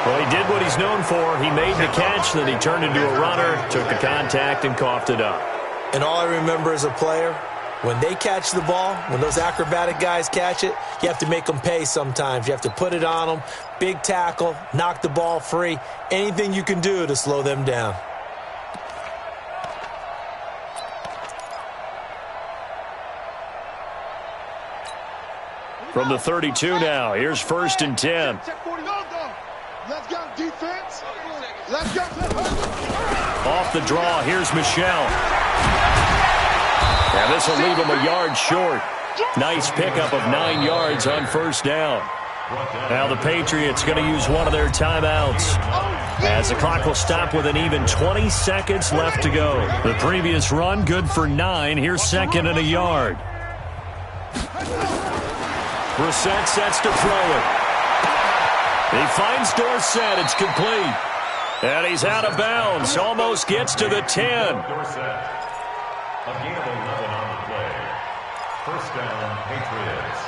Well, he did what he's known for. He made the catch, then he turned into a runner, took the contact, and coughed it up. And all I remember as a player, when they catch the ball, when those acrobatic guys catch it, you have to make them pay sometimes. You have to put it on them, big tackle, knock the ball free, anything you can do to slow them down. From the 32 now, here's 1st and 10. Let's go, defense. Let's go. Off the draw, here's Michelle. And this will leave him a yard short. Nice pickup of 9 yards on 1st down. Now the Patriots going to use one of their timeouts, as the clock will stop with an even 20 seconds left to go. The previous run, good for 9. Here's 2nd and a yard. Brissett sets to throw it. He finds Dorsett. It's complete. And he's out of bounds. Almost gets to the 10. Dorsett. A gain of 11 on the play. 1st down, Patriots.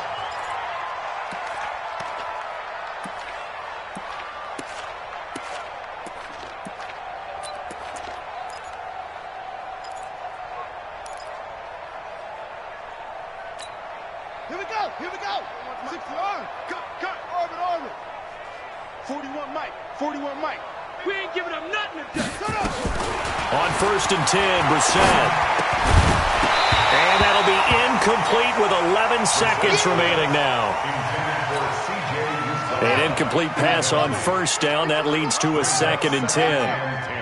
Here we go. 60 arm. Cut. Arm. 41 Mike. We ain't giving up nothing today. Shut up. On 1st and 10, Brissett. And that'll be incomplete with 11 seconds remaining now. An incomplete pass on 1st down. That leads to a 2nd and 10.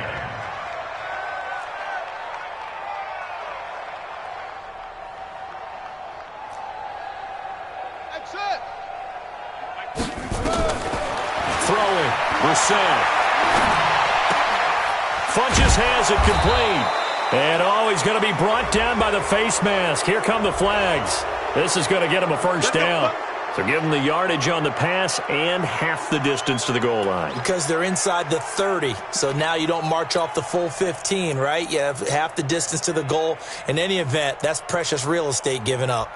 Throwing, Brissett. Funches has it complete. And he's going to be brought down by the face mask. Here come the flags. This is going to get him a 1st down. So give him the yardage on the pass and half the distance to the goal line. Because they're inside the 30, so now you don't march off the full 15, right? You have half the distance to the goal. In any event, that's precious real estate given up.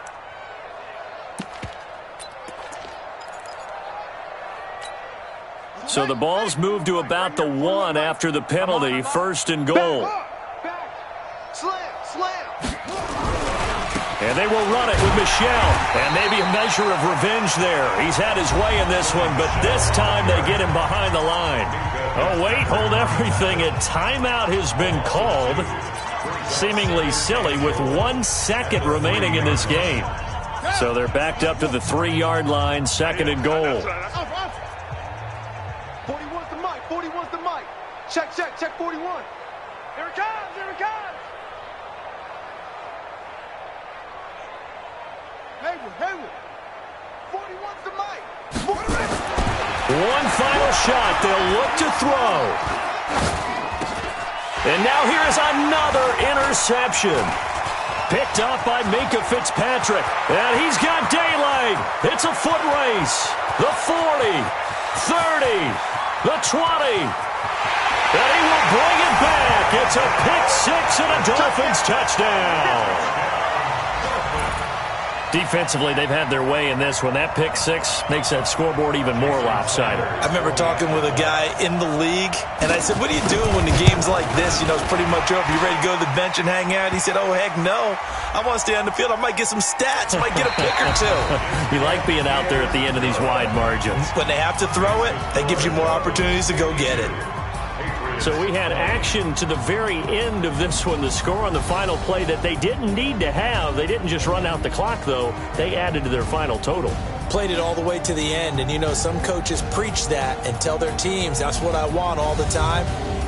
So the ball's moved to about the 1 after the penalty, 1st and goal. Back. Slam. And they will run it with Michel. And maybe a measure of revenge there. He's had his way in this one, but this time they get him behind the line. Oh, wait, hold everything. A timeout has been called. Seemingly silly with 1 second remaining in this game. So they're backed up to the 3-yard line, 2nd and goal. 41's the mic. 41's the mic. Check 41. Here it comes. Hayward. 41's the mic. One final shot. They'll look to throw. And now here's another interception. Picked off by Minka Fitzpatrick. And he's got daylight. It's a foot race. The 40, 30, the 20. And he will bring it back. It's a pick 6 and a Dolphins touchdown. Defensively, they've had their way in this one. That pick 6 makes that scoreboard even more lopsided. I remember talking with a guy in the league, and I said, what do you do when the game's like this? You know, it's pretty much over. You ready to go to the bench and hang out? He said, oh, heck no. I want to stay on the field. I might get some stats. I might get a pick or two. You like being out there at the end of these wide margins. When they have to throw it, that gives you more opportunities to go get it. So we had action to the very end of this one. The score on the final play that they didn't need to have. They didn't just run out the clock, though. They added to their final total. Played it all the way to the end. And, you know, some coaches preach that and tell their teams, that's what I want all the time.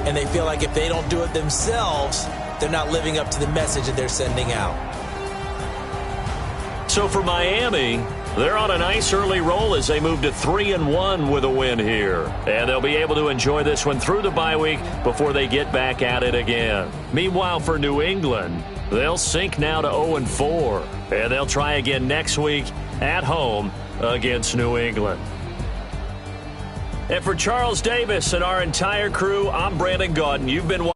And they feel like if they don't do it themselves, they're not living up to the message that they're sending out. So for Miami, they're on a nice early roll as they move to 3-1 with a win here. And they'll be able to enjoy this one through the bye week before they get back at it again. Meanwhile, for New England, they'll sink now to 0-4. And they'll try again next week at home against New England. And for Charles Davis and our entire crew, I'm Brandon Gaudin. You've been watching.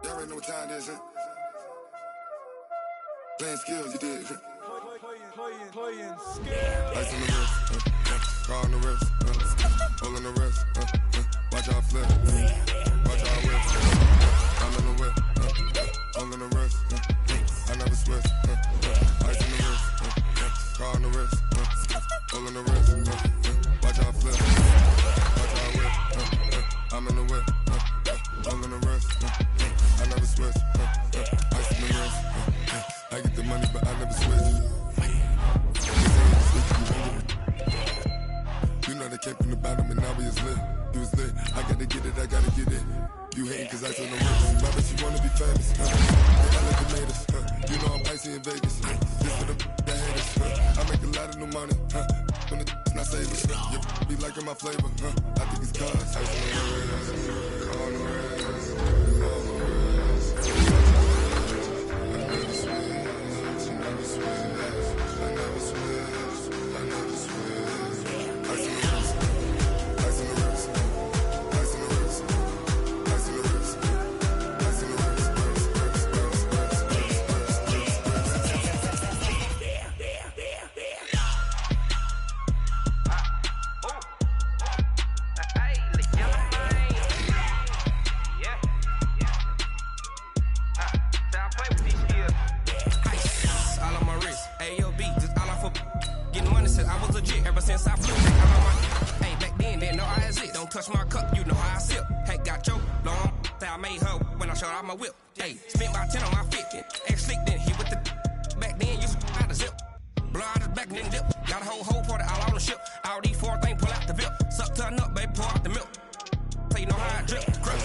Y'all already know what time it is, huh? Playing skills, you did. Playing skills. Ice on the wrist, car on the wrist, hole in the wrist, watch out flip, watch out whip. I'm in the whip, hole in the wrist, I never switch. Ice on the wrist, car on the wrist, hole in the wrist, watch out flip, watch out whip. I'm in the whip, hole in the wrist, I never switch. Ice on the wrist, I get the money but I never switch. You know they came from the bottom and now we is lit. You was lit, I gotta get it, I gotta get it. You hating cause I told no witness. My bitch, you wanna be famous, They like the latest, You know I'm icy in Vegas, This for the that haters, I make a lot of new money, When the not saving, You be liking my flavor, I think it's cause ice on the wrist, on the wrist, on the wrist. I never switch, I never switch, I never switch, I never switch. Ice on the wrist, ice on the wrist, ice on the wrist, ice on the wrist, ice on the wrist, all on my wrist, AOB, just all off of getting money since I was legit. Ever since I flew, I'm on my hey, back then, didn't know I exist. Don't touch my cup, you know how I sip. Hey, got your long, say I made her when I showed out my whip. Hey, spent about 10 on my 50. Ex slick, then hit with the back then, used to out the zip. Blow out his back, then dip. Got a whole party all on the ship. All these four things, pull out the VIP. Suck, turn up, baby, pour out the milk. So you know how I drip, crush.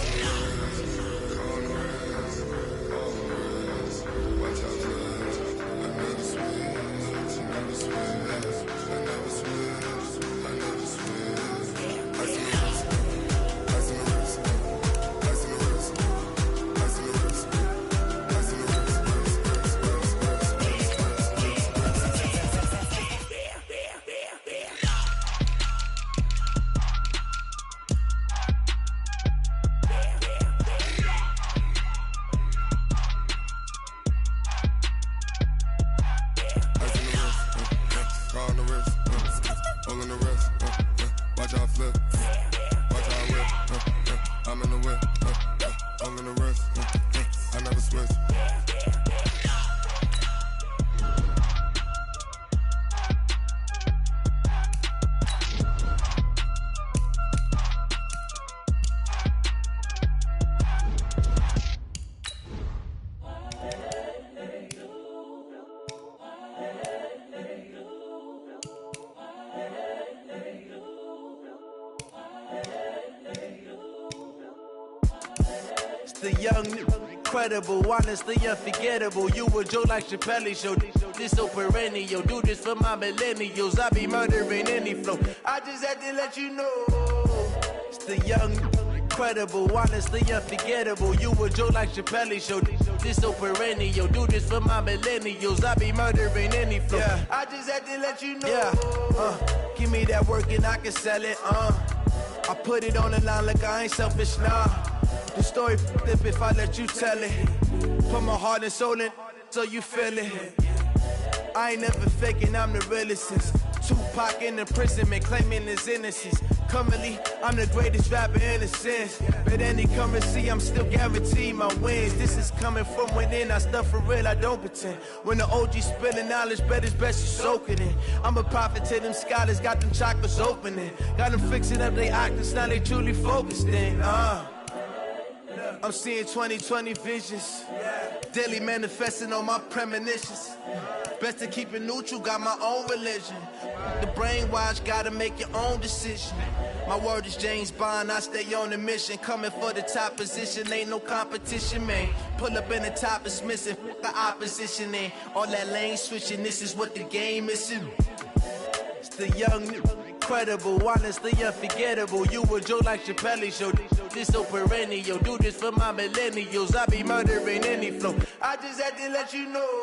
The young, incredible, honestly unforgettable. You a Joe like Chappelle show. This so perennial. Do this for my millennials. I be murdering any flow. I just had to let you know. It's the young, incredible, honestly unforgettable. You a Joe like Chappelle show. This so perennial. Do this for my millennials. I be murdering any flow. Yeah. I just had to let you know. Yeah. Give me that work and I can sell it. I put it on the line like I ain't selfish, nah. The story flip if I let you tell it. Put my heart and soul in so you feel it. I ain't never faking, I'm the realest since Tupac in imprisonment, claiming his innocence. Currently, I'm the greatest rapper in a sense. But any currency, I'm still guaranteed my wins. This is coming from within, I stuff for real, I don't pretend. When the OG spilling knowledge, bet it's best you soak it in. I'm a prophet to them scholars, got them chakras opening. Got them fixing up they octaves, now they truly focused in. I'm seeing 2020 visions, daily manifesting on my premonitions. Best to keep it neutral, got my own religion. The brainwash, gotta make your own decision. My word is James Bond, I stay on the mission. Coming for the top position, ain't no competition, man. Pull up in the top, it's missing, the opposition ain't. All that lane switching, this is what the game is. It's the young, incredible, honestly unforgettable. You a Joe like Chappelle show. This so perennial. Do this for my millennials. I be murdering any flow. I just had to let you know.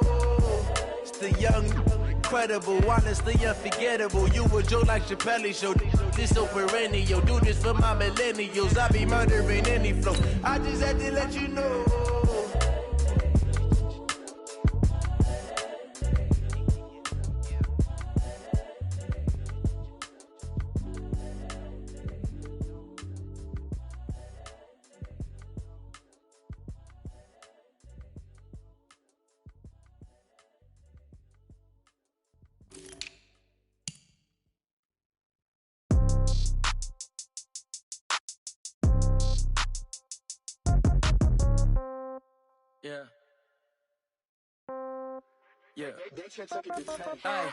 It's the young, incredible, honestly unforgettable. You a Joe like Chappelle show. This so perennial. Do this for my millennials. I be murdering any flow. I just had to let you know. Yeah. Yeah. Hey,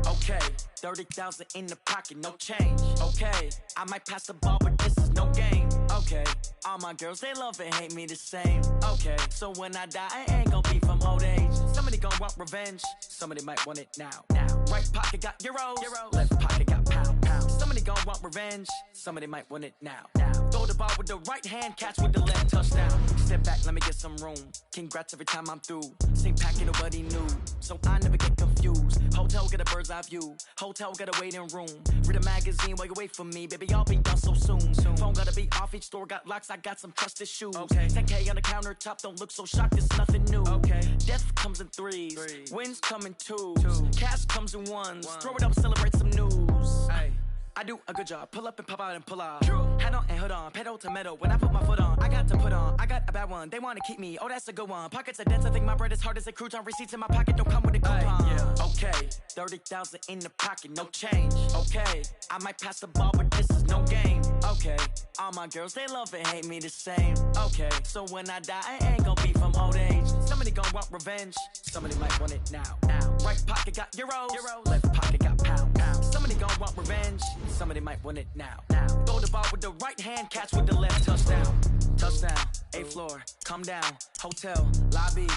okay, 30,000 in the pocket, no change. Okay, I might pass the ball, but this is no game. Okay, all my girls, they love and hate me the same. Okay, so when I die, I ain't gon' be from old age. Somebody gon' want revenge, somebody might want it now. Right pocket got euros, left pocket got pound. Somebody gon' want revenge, somebody might want it now. Throw the ball with the right hand, catch with the left, touchdown. Step back, let me get some room. Congrats every time I'm through. Same packet, nobody knew, so I never get confused. Hotel get a bird's eye view. Hotel get a waiting room. Read a magazine while you wait for me, baby. I'll be done so soon. Phone gotta be off. Each store got locks. I got some trusted shoes. 10K on the countertop. Don't look so shocked. It's nothing new. Death comes in threes. Wins come in twos. Cash comes in ones. Throw it up, celebrate some news. I do a good job. Pull up and pop out and pull out. Head on and hood on. Pedal to metal. When I put my foot on, I got to put on. I got a bad one. They want to keep me. Oh, that's a good one. Pockets are dense. I think my bread is hard as a crouton. Receipts in my pocket don't come with a coupon. Okay, 30,000 in the pocket, no change. Okay, I might pass the ball, but this is no game. Okay, all my girls, they love and hate me the same. Okay, so when I die, I ain't gon' be from old age. Somebody gon' want revenge. Somebody might want it now. Right pocket got euros. Left pocket got pound. Somebody gon' want revenge. Somebody might want it now. Throw the ball with the right hand, catch with the left, touchdown. Touchdown, 8th floor, come down, hotel, lobby.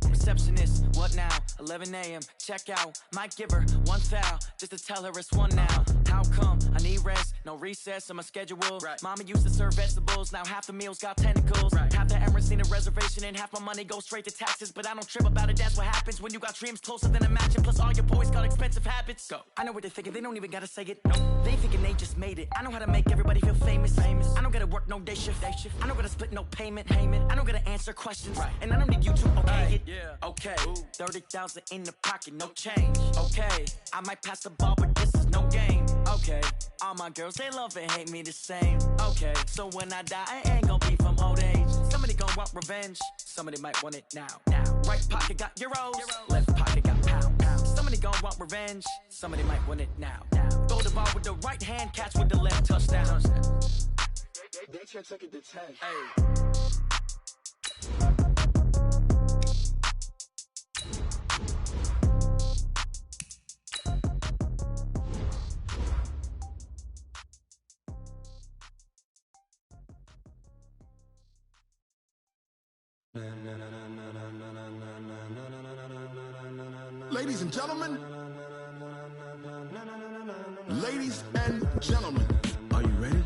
Receptionist, what now? 11 a.m., check out. Might give her one foul, just to tell her it's one now. How come? I need rest, no recess in my schedule. Mama used to serve vegetables, now half the meals got tentacles. Half the Emirates need a reservation and half my money goes straight to taxes. But I don't trip about it, that's what happens when you got dreams closer than imagine. Plus all your boys got expensive habits. Go. I know what they're thinking, they don't even gotta say it. No. They thinking they just made it. I know how to make everybody feel famous. I don't gotta work no day shift. I don't gotta split no payment. I don't gotta answer questions. And I don't need you to okay it. Okay, 30,000 in the pocket, no change. Okay, I might pass the ball, but this is no game. Okay, all my girls, they love and hate me the same. Okay, so when I die, I ain't gon' be from old age. Somebody gon' want revenge, somebody might want it now. Right pocket got euros, left pocket got pound. Somebody gon' want revenge, somebody might want it now. Throw the ball with the right hand, catch with the left, touchdown. They took it to 10. Ladies and gentlemen, ladies and gentlemen, are you ready?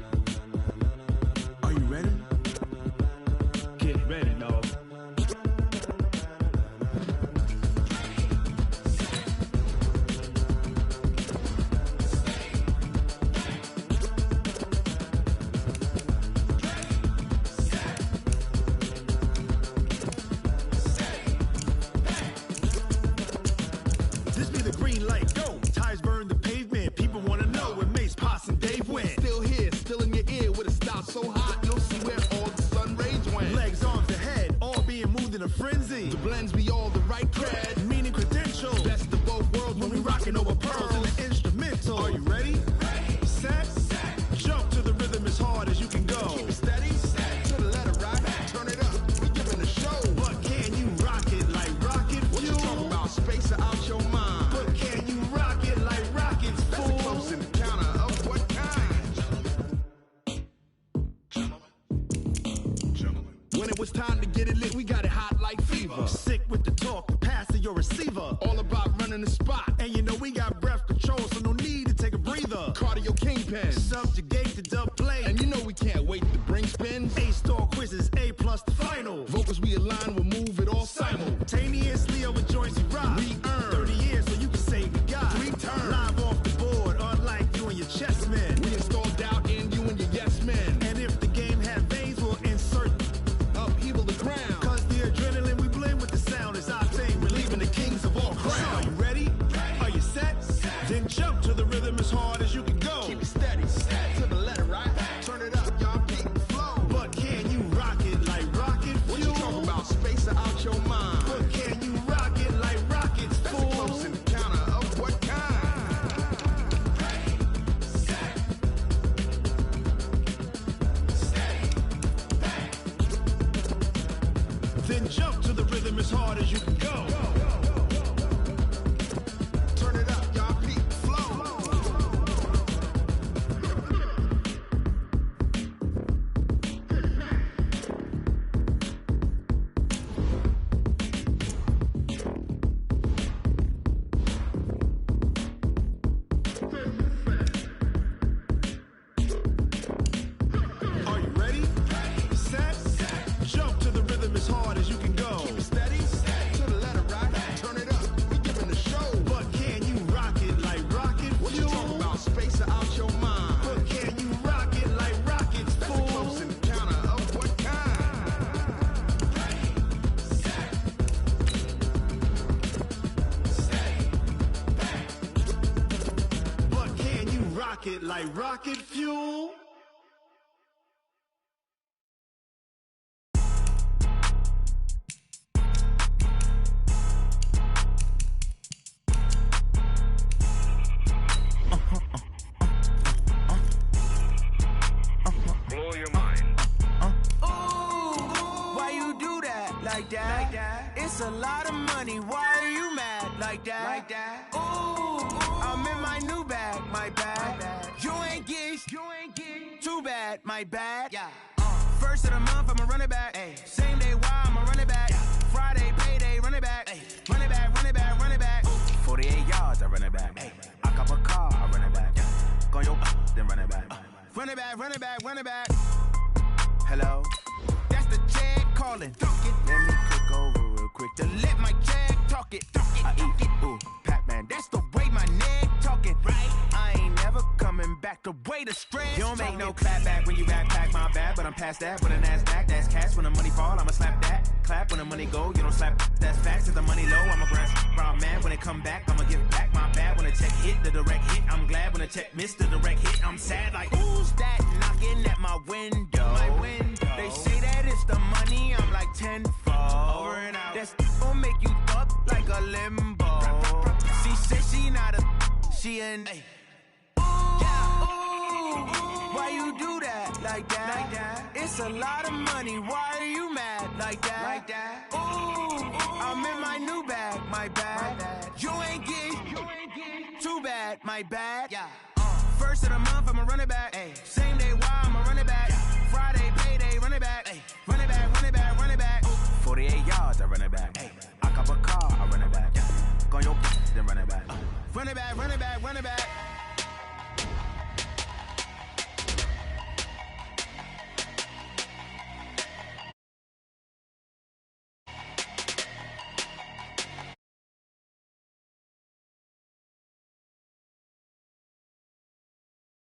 Are you ready? Get ready, dog. So hot, you'll see where all the sun rays went. Legs, arms, and head, all being moved in a frenzy. The blends be all the right cred, meaning credentials. Best of both worlds when we rockin' over pearls in the instrumental. Are you ready? Ready. Set. Jump to the rhythm as hard as you can go. Keep it steady. To the letter right. Turn it up. We giving a show. But can you rock it like rocket fuel? What you talking about? Space out your mind. But can you rock it like rockets, fool? That's a close encounter of what kind? When it was time to get it lit, we got it hot like fever. Sick with the talk, pass to your receiver. All about running the spot. And you know we got breath control, so no need to take a breather. Cardio kingpin, subjugate the dub play. And you know we can't wait to bring spins. A-star quizzes, A+ the final. Vocals we align, we'll move it all simultaneously over joints we rock. We earn 30 years, so you can say we got 3 turns. Live off the board, unlike you and your chess men. We install doubt in you and your yes men. And if the game had veins, we'll insert upheaval the ground. Cause the adrenaline we blend with the sound is our thing, relieving the kings of all crowns. So are you ready? Are you set? Then jump to the rhythm as hard as you can go. Keep it steady. To the hard as you can go. Turn it up, y'all. Peak flow. Are you ready? Set. Jump to the rhythm as hard as you can go. Keep it steady. To the letter, right? Turn it up. We giving the show. But can you rock it like rocket fuel? What you talking about? Space out your mind. But can you rock it like rockets, fool? That's a close encounter of what kind? But can you rock it like rocket fuel? Blow your mind. Why you do that like that? It's a lot of money. Why are you mad like that? Ooh, I'm in my new bag, my bad. You ain't get too bad, my bad. Yeah. First of the month, I'ma run it back. Same day, why I'ma run it back. Friday, payday, run it back. Run it back, run it back, run it back. 48 yards, I run it back. I cop a car, I run it back. Go your then run it back. Run it back, run it back, run it back. Hello? That's the check calling. Let me click over real quick to let my check talk it. I eat it, ooh, Pac-Man. That's the way my neck talking. Right? I ain't never coming back the way the stress. You don't make no clap back when you backpack, my bad. But I'm past that. When the NASDAQ, that's cash. When the money fall, I'ma slap that. Clap when the money go, you don't slap. That's facts. If the money low, I'm a brown man. When it come back, I'ma give back my bad. When the check hit, the direct hit. I'm glad when the check missed the direct hit. I'm sad like, who's that knocking at my window? My window. They say that it's the money, I'm like tenfold. Over and out. That's gon' make you up like a limbo. She said she not a, she an. Why you do that like that? It's a lot of money. Why are you mad like that? Ooh, I'm in my new bag, my bad. You ain't get too bad, my bad. Yeah. First of the month, I'ma run it back. Same day, why I'ma run it back. Friday, payday, run it back. Run it back, run it back, run it back. 48 yards, I run it back. I cop a car, I run it back. Go your then run it back. Run it back, run it back, run it back.